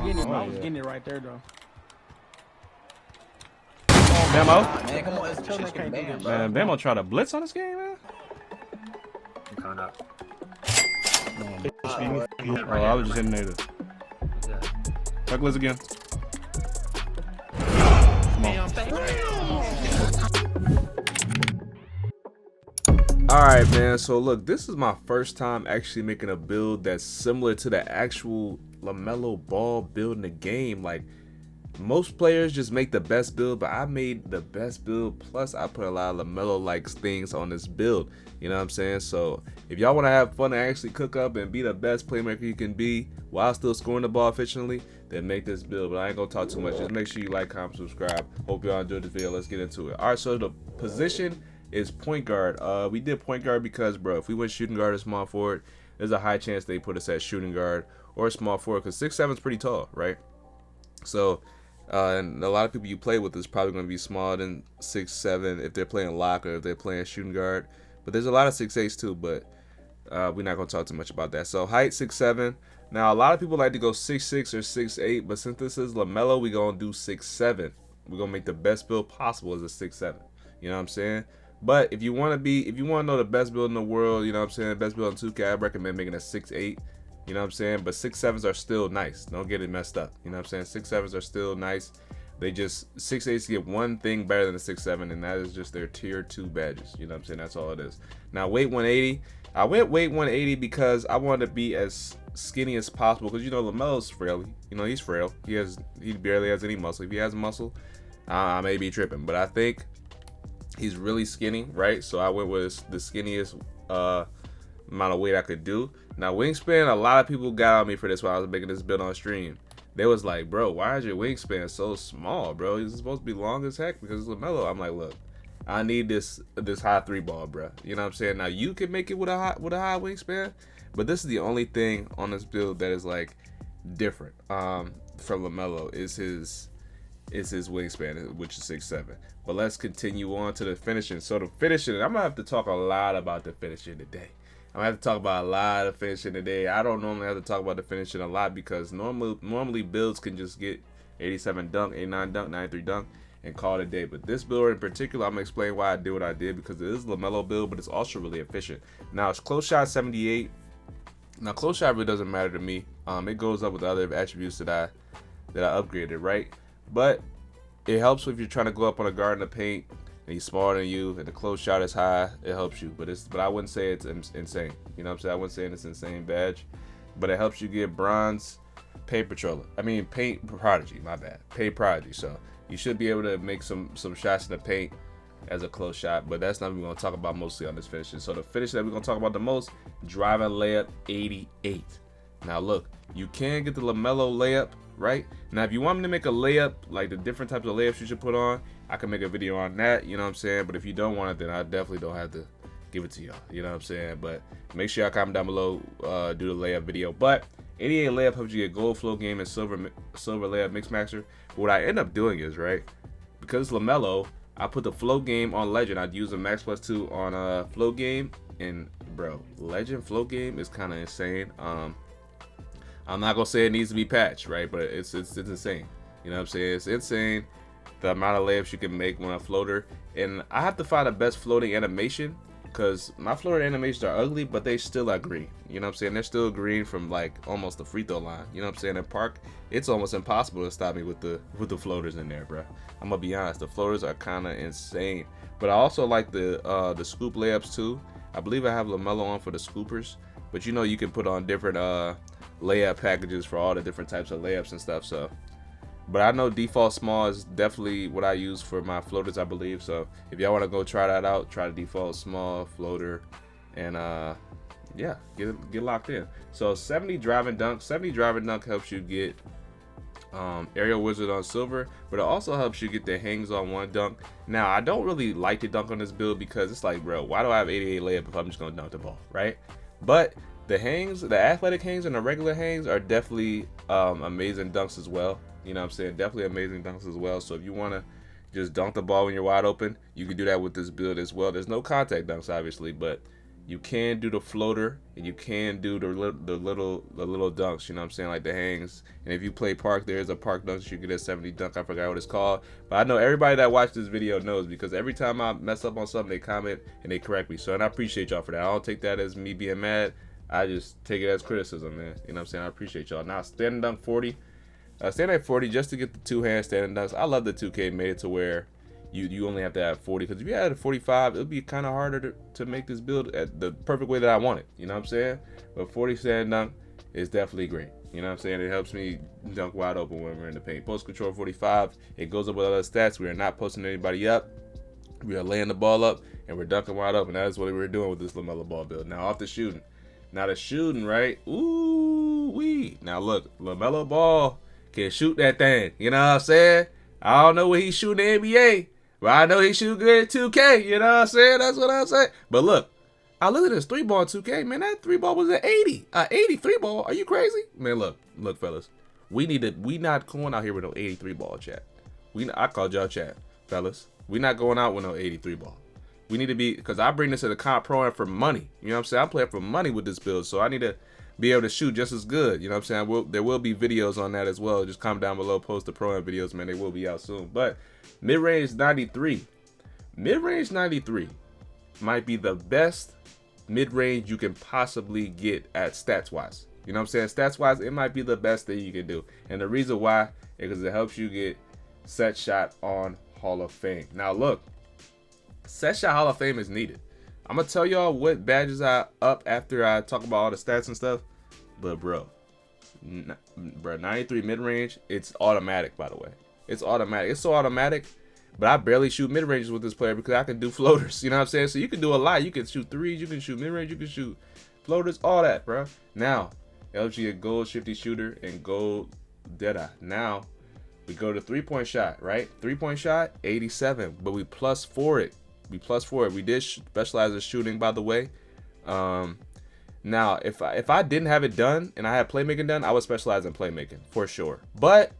getting it, Oh, I was getting it right there though. Bamo? Man, come on, it's just can't do man, this. Man, bro. Bamo try to blitz on this game, man. I'm coming up. Oh, I was just hitting there. Tuck Liz again. Come on. Alright, man, so look, this is my first time actually making a build that's similar to the actual LaMelo Ball build in the game. Like, most players just make the best build, but I made the best build, plus I put a lot of LaMelo-like things on this build. You know what I'm saying? So, if y'all want to have fun and actually cook up and be the best playmaker you can be while still scoring the ball efficiently, then make this build. But I ain't gonna talk too much. Just make sure you like, comment, subscribe. Hope y'all enjoyed this video. Let's get into it. Alright, so the position is point guard. We did point guard because, bro, if we went shooting guard or small forward, there's a high chance they put us at shooting guard or small forward, because 6'7" is pretty tall, right? So, and a lot of people you play with is probably going to be smaller than 6'7" if they're playing lock or if they're playing shooting guard. But there's a lot of 6'8" too, but we're not going to talk too much about that. So height 6'7". Now, a lot of people like to go 6'6" or 6'8", but since this is LaMelo, we're going to do 6'7". We're going to make the best build possible as a 6'7". You know what I'm saying? But if you want to know the best build in the world, you know what I'm saying, best build in 2K, I recommend making a 6'8". You know what I'm saying? But 6'7s are still nice. Don't get it messed up. You know what I'm saying? 6'7s are still nice. They just 6'8s get one thing better than a 6'7, and that is just their tier 2 badges. You know what I'm saying? That's all it is. Now weight 180. I went weight 180 because I wanted to be as skinny as possible, because you know LaMelo's frail. You know, he's frail. He barely has any muscle. If he has muscle, I may be tripping, but I think he's really skinny, right? So I went with the skinniest amount of weight I could do. Now wingspan, a lot of people got on me for this while I was making this build on stream. They was like, bro, why is your wingspan so small, bro? He's supposed to be long as heck because it's LaMelo. I'm like, look, I need this high 3 ball, bro. You know what I'm saying? Now you can make it with a high wingspan, but this is the only thing on this build that is like different from LaMelo is his wingspan, which is 6'7". But let's continue on to the finishing. So the finishing, I'm gonna have to talk a lot about the finishing today. I'm gonna have to talk about a lot of finishing today. I don't normally have to talk about the finishing a lot because normally builds can just get 87 dunk, 89 dunk, 93 dunk, and call it a day. But this build in particular, I'm gonna explain why I did what I did, because it is a LaMelo build, but it's also really efficient. Now it's close shot 78. Now close shot really doesn't matter to me. It goes up with the other attributes that I upgraded, right? But it helps if you're trying to go up on a guard in the paint and he's smaller than you and the close shot is high. It helps you, but I wouldn't say it's insane. You know what I'm saying? I wouldn't say it's insane badge, but it helps you get bronze paint prodigy. My bad, paint prodigy. So you should be able to make some shots in the paint as a close shot, but that's not what we're gonna talk about mostly on this finishing. So the finish that we're gonna talk about the most, driving layup 88. Now look, you can get the LaMelo layup. Right now, if you want me to make a layup, like the different types of layups you should put on, I can make a video on that, you know what I'm saying? But if you don't want it, then I definitely don't have to give it to y'all, you know what I'm saying? But make sure y'all comment down below, do the layup video. But 88 layup helps you get gold flow game and silver layup mix maxer. But what I end up doing is, right, because LaMelo, I put the flow game on legend. I'd use a max +2 on flow game, and bro, legend flow game is kind of insane. I'm not gonna say it needs to be patched, right? But it's insane. You know what I'm saying? It's insane the amount of layups you can make when a floater. And I have to find the best floating animation, because my floater animations are ugly, but they still are green. You know what I'm saying? They're still green from like almost the free throw line. You know what I'm saying? In park, it's almost impossible to stop me with the floaters in there, bro. I'm gonna be honest. The floaters are kind of insane. But I also like the scoop layups too. I believe I have LaMelo on for the scoopers, but you know you can put on different layup packages for all the different types of layups and stuff. So, but I know default small is definitely what I use for my floaters, I believe. So if y'all want to go try that out, try the default small floater, and yeah, get locked in. So 70 driving dunk helps you get aerial wizard on silver, but it also helps you get the hangs on one dunk. Now I don't really like to dunk on this build because it's like, bro, why do I have 88 layup if I'm just gonna dunk the ball, right? But the hangs, the athletic hangs and the regular hangs are definitely amazing dunks as well. You know what I'm saying? Definitely amazing dunks as well. So if you want to just dunk the ball when you're wide open, you can do that with this build as well. There's no contact dunks, obviously, but You can do the floater, and you can do the little dunks. You know what I'm saying, like the hangs. And if you play park, there's a park dunk. You get a 70 dunk. I forgot what it's called, but I know everybody that watched this video knows, because every time I mess up on something, they comment and they correct me. So, and I appreciate y'all for that. I don't take that as me being mad. I just take it as criticism, man. You know what I'm saying? I appreciate y'all. Now, standing dunk 40. Stand at 40 just to get the two-hand standing dunks. I love the 2K made it to where you only have to have 40, because if you had a 45, it would be kind of harder to make this build at the perfect way that I want it. You know what I'm saying? But 40 standing dunk is definitely great. You know what I'm saying? It helps me dunk wide open when we're in the paint. Post control 45, it goes up with other stats. We are not posting anybody up. We are laying the ball up, and we're dunking wide open. That is what we're doing with this LaMelo Ball build. Now, off the shooting. Now, the shooting, right? Ooh-wee. Now, look, LaMelo Ball can shoot that thing. You know what I'm saying? I don't know what he's shooting in the NBA, but I know he shoot good at 2K. You know what I'm saying? That's what I'm saying. But look, I look at this 3-ball in 2K. Man, that 3-ball was an 80. 83 ball. Are you crazy? Man, look, fellas. We not going out here with no 83 ball, chat. I called y'all chat, fellas. We not going out with no 83 ball. We need to be, because I bring this to the comp pro and for money. You know what I'm saying? I'm playing for money with this build, so I need to be able to shoot just as good. You know what I'm saying? There will be videos on that as well. Just comment down below, post the pro and videos, man. They will be out soon. But mid-range 93. Mid-range 93 might be the best mid-range you can possibly get at stats-wise. You know what I'm saying? Stats-wise, it might be the best thing you can do. And the reason why is because it helps you get set shot on Hall of Fame. Now, look. Set shot Hall of Fame is needed. I'm going to tell y'all what badges I up after I talk about all the stats and stuff. But, bro, 93 mid-range, it's automatic, by the way. It's automatic. It's so automatic, but I barely shoot mid-ranges with this player because I can do floaters. You know what I'm saying? So you can do a lot. You can shoot threes. You can shoot mid-range. You can shoot floaters. All that, bro. Now, LG, gold shifty shooter and gold deadeye. Now, we go to three-point shot, right? Three-point shot, 87. But we plus 4 it. We did specialize in shooting, by the way. Now, if I didn't have it done and I had playmaking done, I would specialize in playmaking for sure. But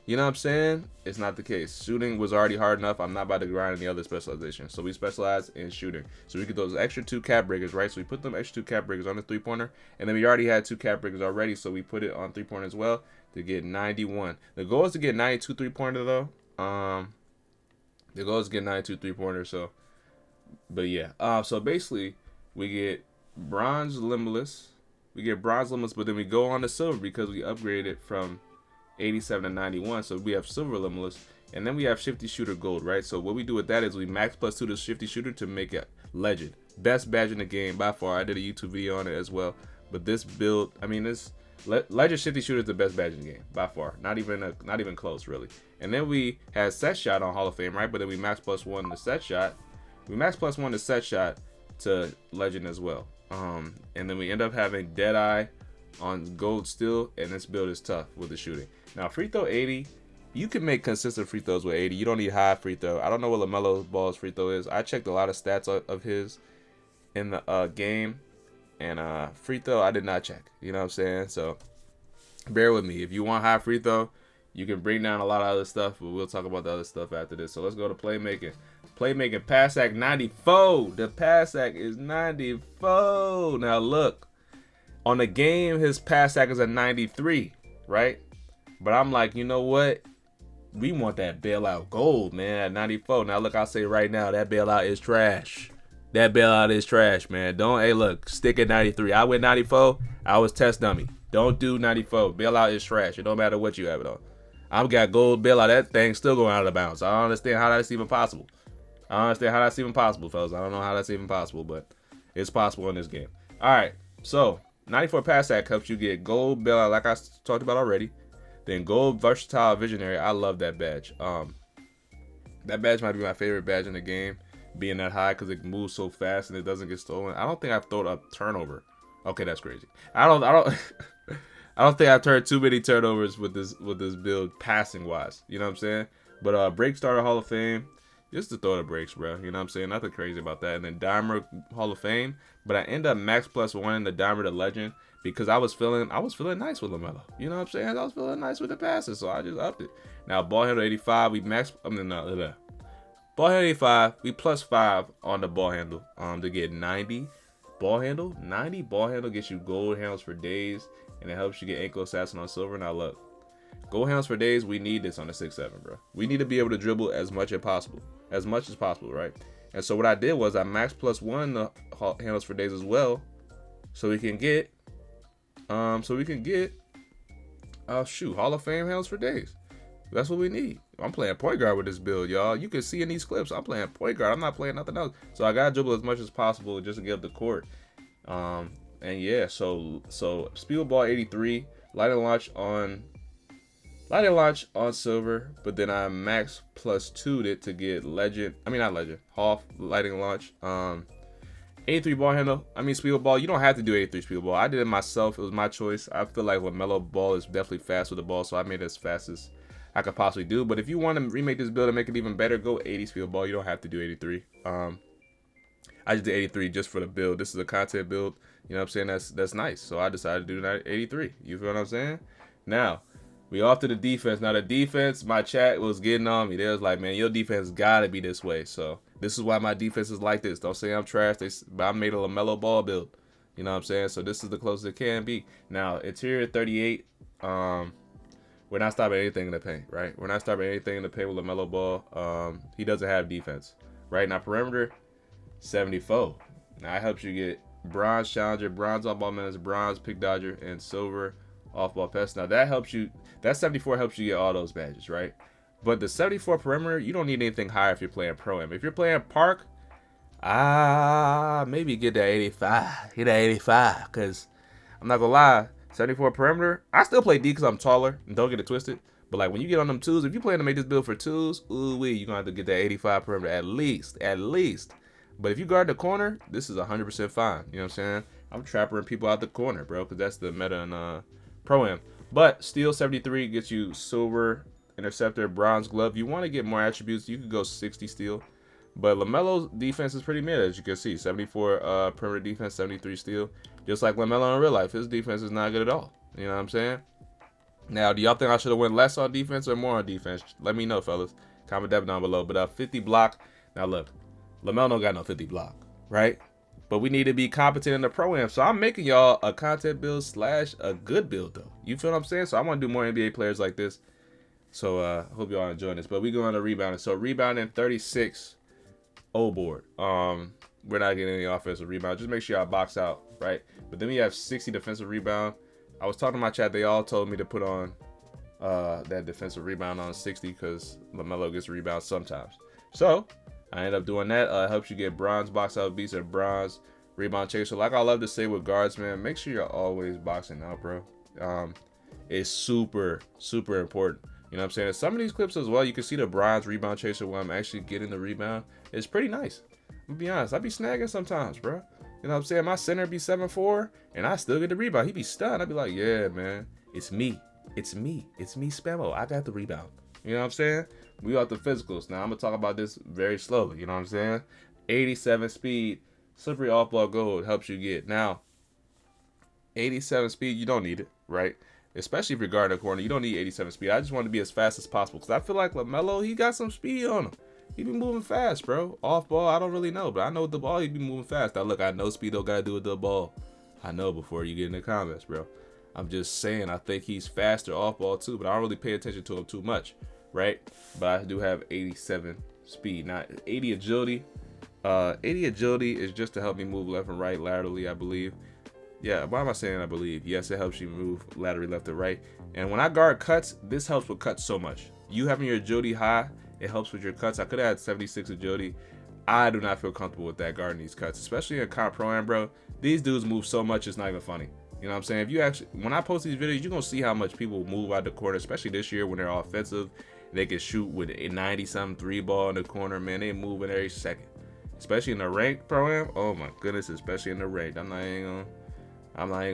you know what I'm saying? It's not the case. Shooting was already hard enough. I'm not about to grind any other specialization. So we specialize in shooting. So we get those extra 2 cap breakers, right? So we put them extra 2 cap breakers on the 3-pointer, and then we already had 2 cap breakers already, so we put it on 3-pointer as well to get 91. The goal is to get 92 3-pointer though. The goal is to get 92 3-pointer. So. But yeah, so basically we get bronze limitless. But then we go on to silver because we upgraded from 87 to 91. So we have silver limitless, and then we have shifty shooter gold, right? So what we do with that is we max plus 2 to shifty shooter to make it legend. Best badge in the game by far. I did a YouTube video on it as well. But this build, I mean, this legend shifty shooter is the best badge in the game by far. Not even close, really. And then we had set shot on Hall of Fame, right? But then we max plus 1 to set shot. We max plus 1 to set shot to legend as well. And then we end up having Deadeye on gold still, and this build is tough with the shooting. Now, free throw 80, you can make consistent free throws with 80. You don't need high free throw. I don't know what LaMelo Ball's free throw is. I checked a lot of stats of his in the game, and free throw I did not check. You know what I'm saying? So bear with me. If you want high free throw, you can bring down a lot of other stuff, but we'll talk about the other stuff after this. So let's go to playmaking. Playmaking, pass act 94. The pass act is 94. Now look, on the game, his pass act is a 93, right? But I'm like, you know what? We want that bailout gold, man, at 94. Now look, I'll say right now, that bailout is trash. That bailout is trash, man. Hey, look, stick at 93. I went 94. I was test dummy. Don't do 94. Bailout is trash. It don't matter what you have it on. I've got gold bailout. That thing's still going out of bounds. I don't understand how that's even possible. fellas. I don't know how that's even possible, but it's possible in this game. All right, so 94 pass act helps you get gold bailout, like I talked about already. Then gold versatile visionary. I love that badge. That badge might be my favorite badge in the game, being that high because it moves so fast and it doesn't get stolen. I don't think I've thrown a turnover. Okay, that's crazy. I don't I don't think I've turned too many turnovers with this build passing wise. You know what I'm saying? But break starter Hall of Fame, just to throw the breaks, bro. You know what I'm saying? Nothing crazy about that. And then Dimer Hall of Fame, but I end up max plus 1 in the Dimer to Legend because I was feeling nice with LaMelo. You know what I'm saying? I was feeling nice with the passes, so I just upped it. Now ball handle 85, we max. Ball handle 85, we plus 5 on the ball handle to get 90. ball handle, 90 ball handle gets you gold handles for days, and it helps you get ankle assassin on silver. Now look, gold handles for days, we need this on the 6-7, bro. We need to be able to dribble as much as possible, right? And so what I did was I maxed +1 the handles for days as well, so we can get, Hall of Fame handles for days. That's what we need. I'm playing point guard with this build, y'all. You can see in these clips, I'm playing point guard. I'm not playing nothing else. So I gotta dribble as much as possible just to get up the court. And yeah, so speed ball 83, lighting launch on silver, but then I max +2'd it to get Hall lighting launch. 83 ball handle. Speed ball. You don't have to do 83 speed ball. I did it myself. It was my choice. I feel like LaMelo Ball is definitely fast with the ball, so I made it as fast as I could possibly do. But if you want to remake this build and make it even better, go 80 speed ball. You don't have to do 83. I just did 83 just for the build. This is a content build. You know what I'm saying? That's nice. So I decided to do that 83. You feel what I'm saying? Now, we off to the defense. Now the defense, my chat was getting on me. They was like, man, your defense gotta be this way. So this is why my defense is like this. Don't say I'm trash. But I made a LaMelo Ball build. You know what I'm saying? So this is the closest it can be. Now, interior 38. We're not stopping anything in the paint, right? We're not stopping anything in the paint with LaMelo Ball. He doesn't have defense, right? Now, perimeter, 74. Now, it helps you get bronze challenger, bronze on-ball minutes, bronze pick dodger, and silver off-ball pass. Now, that helps you. That 74 helps you get all those badges, right? But the 74 perimeter, you don't need anything higher if you're playing Pro-Am. If you're playing Park, maybe get that 85. Hit that 85, because I'm not going to lie. 74 perimeter. I still play D because I'm taller, and don't get it twisted. But like when you get on them twos, if you plan to make this build for twos, you're gonna have to get that 85 perimeter at least. But if you guard the corner, this is 100% fine. You know what I'm saying? I'm trapping people out the corner, bro, because that's the meta in Pro-Am. But steel 73 gets you silver interceptor, bronze glove. You want to get more attributes, you could go 60 steel. But LaMelo's defense is pretty mid, as you can see. 74 perimeter defense, 73 steal. Just like LaMelo in real life, his defense is not good at all. You know what I'm saying? Now, do y'all think I should have went less on defense or more on defense? Let me know, fellas. Comment that down below. But 50 block. Now, look. LaMelo don't got no 50 block, right? But we need to be competent in the Pro-Am. So I'm making y'all a content build / a good build, though. You feel what I'm saying? So I want to do more NBA players like this. So hope y'all enjoying this. But we going to rebounding. So rebounding 36. O board. We're not getting any offensive rebound. Just make sure y'all box out, right? But then we have 60 defensive rebound. I was talking to my chat. They all told me to put on that defensive rebound on 60 because LaMelo gets rebounds sometimes. So I ended up doing that. Helps you get bronze box out beats or bronze rebound chaser. Like I love to say with guards, man, make sure you're always boxing out, bro. It's super, super important. You know what I'm saying? Some of these clips as well, you can see the bronze rebound chaser where I'm actually getting the rebound. It's pretty nice. I'm gonna be honest. I be snagging sometimes, bro. You know what I'm saying? My center be 7'4", and I still get the rebound. He be stunned. I be like, yeah, man. It's me. It's me. It's me, Spammo. I got the rebound. You know what I'm saying? We got the physicals. Now, I'm going to talk about this very slowly. You know what I'm saying? 87 speed, slippery off-ball gold helps you get. Now, 87 speed, you don't need it, right? Especially if you're guarding a corner. You don't need 87 speed. I just want to be as fast as possible because I feel like LaMelo, he got some speed on him. He be moving fast, bro. Off ball, I don't really know, but I know with the ball, he be moving fast. Now, look, I know Speedo got to do with the ball. I know before you get in the comments, bro. I'm just saying, I think he's faster off ball too, but I don't really pay attention to him too much, right? But I do have 87 speed. Now, 80 agility. 80 agility is just to help me move left and right laterally, I believe. Yeah, why am I saying I believe? Yes, it helps you move laterally left to right. And when I guard cuts, this helps with cuts so much. You having your agility high, it helps with your cuts. I could have had 76 agility. I do not feel comfortable with that guarding these cuts, especially in comp pro-am, bro. These dudes move so much, it's not even funny. You know what I'm saying? If you actually, when I post these videos, you're going to see how much people move out the corner, especially this year when they're offensive. They can shoot with a 90-something 3-ball in the corner, man. They move in every second. Especially in the ranked pro-am. Oh my goodness, especially in the ranked. I'm not even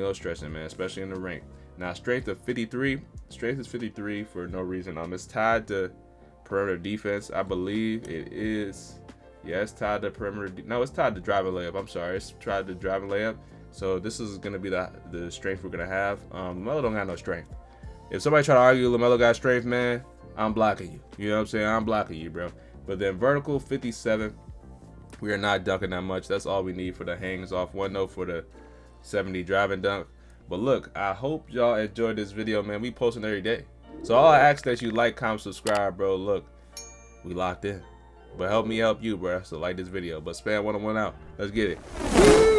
gonna stress it, man, especially in the rank. Now, strength of 53. Strength is 53 for no reason. It's tied to perimeter defense. I believe it is. Yeah, it's tied to perimeter. No, it's tied to driving layup. I'm sorry. It's tied to driving layup. So this is going to be the strength we're going to have. LaMelo don't got no strength. If somebody try to argue LaMelo got strength, man, I'm blocking you. You know what I'm saying? I'm blocking you, bro. But then vertical, 57. We are not dunking that much. That's all we need for the hangs off 1-0 for the 70 driving dunk. But look, I hope y'all enjoyed this video, man. We posting every day. So all I ask that you like, comment, subscribe, bro. Look, we locked in. But help me help you, bro. So like this video. But spam 101 out. Let's get it.